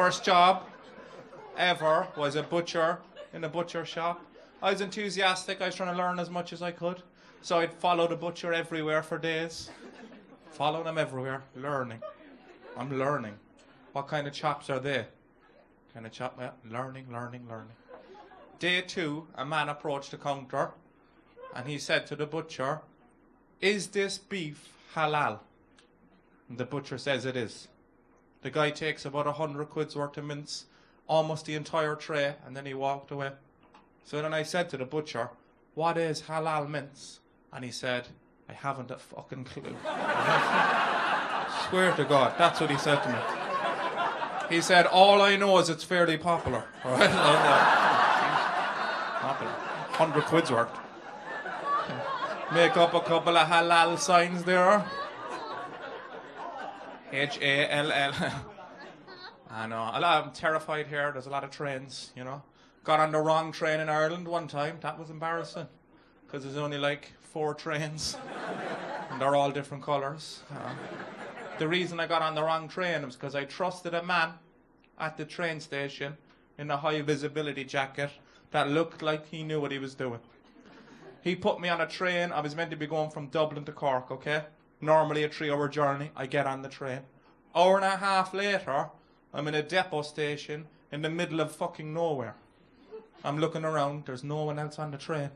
first job ever was a butcher in a butcher shop. I was enthusiastic. I was trying to learn as much as I could. So I'd follow the butcher everywhere for days. Following him everywhere, learning. I'm learning. What kind of chops are they? Kind of chop? Yeah, learning. Day 2, a man approached the counter and he said to the butcher, "Is this beef halal?" And the butcher says it is. The guy takes about 100 quid's worth of mince, almost the entire tray, and then he walked away. So then I said to the butcher, "What is halal mince?" And he said, "I haven't a fucking clue." Swear to God, that's what he said to me. He said, "All I know is it's fairly popular." Right? Popular. 100 quid's worth. Make up a couple of halal signs there. H-A-L-L. I know. I'm terrified here. There's a lot of trains, you know. Got on the wrong train in Ireland one time. That was embarrassing. Because there's only like 4 trains. And they're all different colours. The reason I got on the wrong train was because I trusted a man at the train station in a high visibility jacket that looked like he knew what he was doing. He put me on a train. I was meant to be going from Dublin to Cork, okay? Normally a 3-hour journey. I get on the train. Hour and a half later, I'm in a depot station in the middle of fucking nowhere. I'm looking around. There's no one else on the train.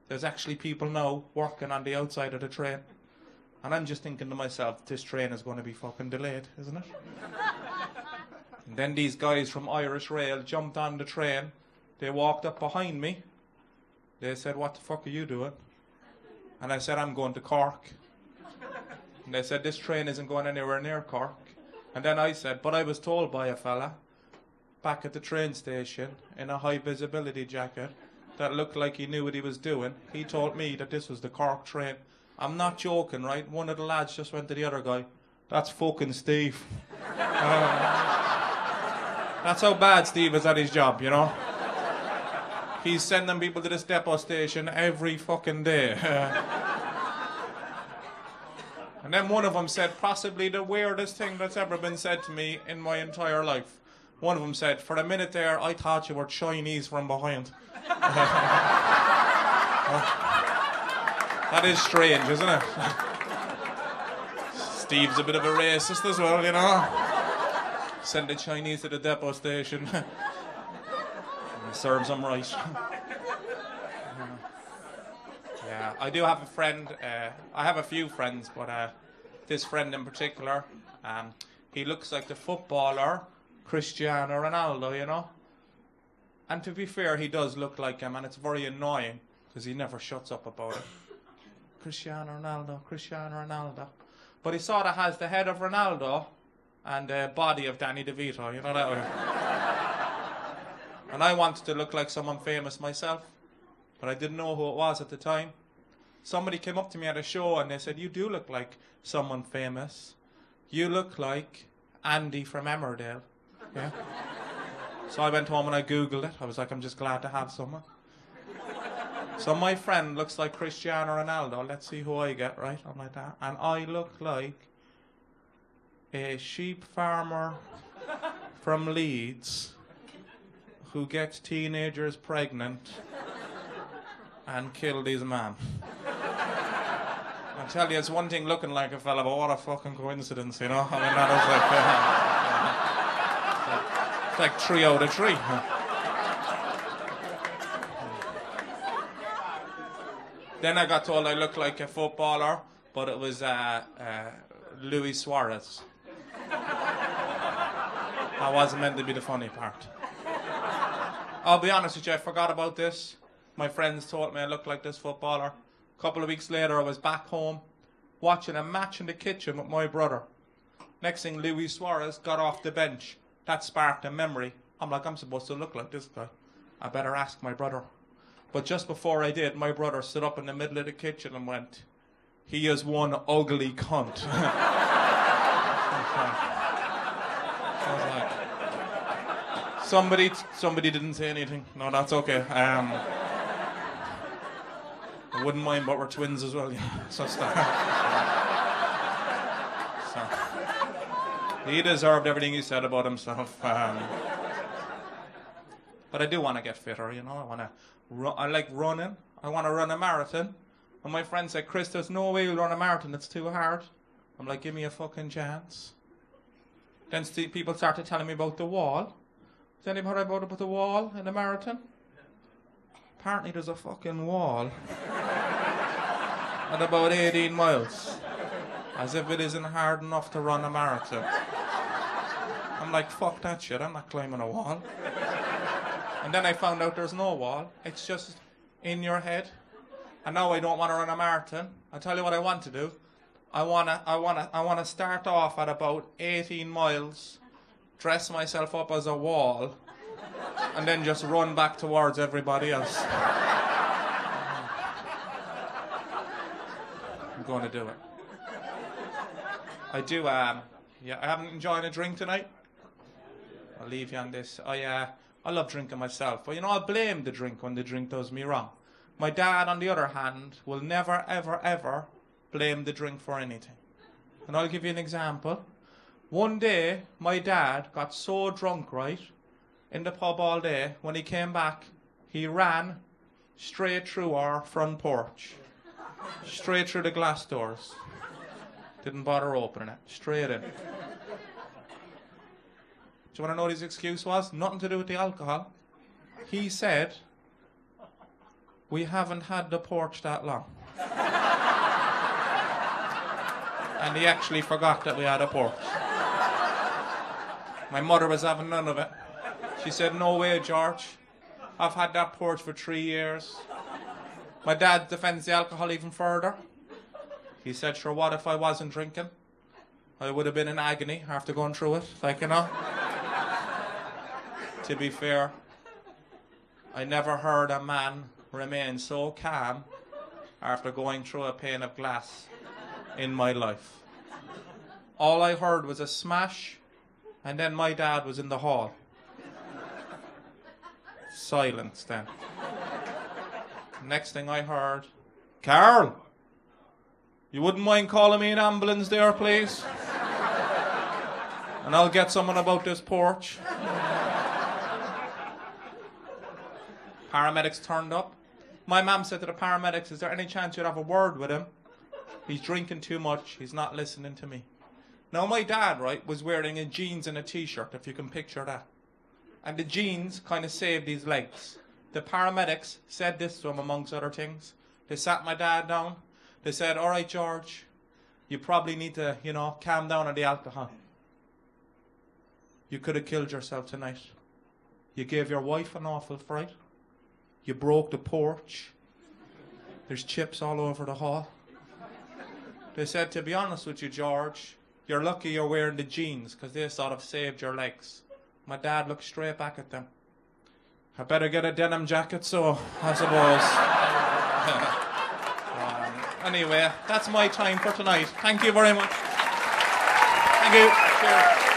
There's actually people now working on the outside of the train. And I'm just thinking to myself, this train is going to be fucking delayed, isn't it? And then these guys from Irish Rail jumped on the train. They walked up behind me. They said, "What the fuck are you doing?" And I said, "I'm going to Cork." And they said, "This train isn't going anywhere near Cork." And then I said, "But I was told by a fella back at the train station in a high visibility jacket that looked like he knew what he was doing. He told me that this was the Cork train." I'm not joking, right? One of the lads just went to the other guy. "That's fucking Steve." That's how bad Steve is at his job, you know? He's sending people to this depot station every fucking day. And then one of them said possibly the weirdest thing that's ever been said to me in my entire life. One of them said, "For a minute there, I thought you were Chinese from behind." That is strange, isn't it? Steve's a bit of a racist as well, you know. Send the Chinese to the depot station. Serves them right. Yeah, I do have a friend. I have a few friends, but this friend in particular, he looks like the footballer Cristiano Ronaldo, you know. And to be fair, he does look like him, and it's very annoying because he never shuts up about it. Cristiano Ronaldo. But he sort of has the head of Ronaldo and the body of Danny DeVito, you know that way. And I wanted to look like someone famous myself, but I didn't know who it was at the time. Somebody came up to me at a show and they said, "You do look like someone famous. You look like Andy from Emmerdale." Yeah. So I went home and I Googled it. I was like, I'm just glad to have someone. So my friend looks like Cristiano Ronaldo. Let's see who I get, right? I'm like that. And I look like a sheep farmer from Leeds who gets teenagers pregnant and killed his man. I tell you, it's one thing looking like a fella, but what a fucking coincidence, you know? I mean, that is like 3 out of 3. Then I got told I looked like a footballer, but it was Luis Suarez. That wasn't meant to be the funny part. I'll be honest with you, I forgot about this. My friends told me I looked like this footballer. A couple of weeks later, I was back home watching a match in the kitchen with my brother. Next thing, Luis Suarez got off the bench. That sparked a memory. I'm like, I'm supposed to look like this guy. I better ask my brother. But just before I did, my brother stood up in the middle of the kitchen and went, "He is one ugly cunt." I was like, somebody didn't say anything. No, that's okay. I wouldn't mind, but we're twins as well. Yeah. So He deserved everything he said about himself. But I do want to get fitter, you know. I like running. I want to run a marathon. And my friend said, Chris, there's no way you'll run a marathon. It's too hard. I'm like, give me a fucking chance. Then people started telling me about the wall. Has anybody heard about the wall in a marathon? Apparently there's a fucking wall at about 18 miles. As if it isn't hard enough to run a marathon. I'm like, fuck that shit, I'm not climbing a wall. And then I found out there's no wall. It's just in your head. And now I don't want to run a marathon. I'll tell you what I want to do. I wanna start off at about 18 miles, dress myself up as a wall, and then just run back towards everybody else. I'm going to do it. I do, I haven't enjoyed a drink tonight. I'll leave you on this. I love drinking myself. But you know, I'll blame the drink when the drink does me wrong. My dad, on the other hand, will never, ever, ever blame the drink for anything. And I'll give you an example. One day, my dad got so drunk, right, in the pub all day, when he came back, he ran straight through our front porch. Straight through the glass doors. Didn't bother opening it. Straight in. Do you want to know what his excuse was? Nothing to do with the alcohol. He said, we haven't had the porch that long. And he actually forgot that we had a porch. My mother was having none of it. She said, no way, George. I've had that porch for 3 years. My dad defends the alcohol even further. He said, sure, what if I wasn't drinking? I would have been in agony after going through it, like, you know. To be fair, I never heard a man remain so calm after going through a pane of glass in my life. All I heard was a smash, and then my dad was in the hall. Silence then. Next thing I heard, Carl, you wouldn't mind calling me an ambulance there, please? And I'll get someone about this porch. Paramedics turned up. My mum said to the paramedics, is there any chance you'd have a word with him? He's drinking too much. He's not listening to me. Now, my dad, right, was wearing a jeans and a t-shirt, if you can picture that. And the jeans kind of saved his legs. The paramedics said this to him, amongst other things. They sat my dad down. They said, all right, George, you probably need to, you know, calm down on the alcohol. You could have killed yourself tonight. You gave your wife an awful fright. You broke the porch. There's chips all over the hall. They said, to be honest with you, George, you're lucky you're wearing the jeans because they sort of saved your legs. My dad looked straight back at them. I better get a denim jacket, so I suppose. Anyway, that's my time for tonight. Thank you very much. Thank you. Cheers.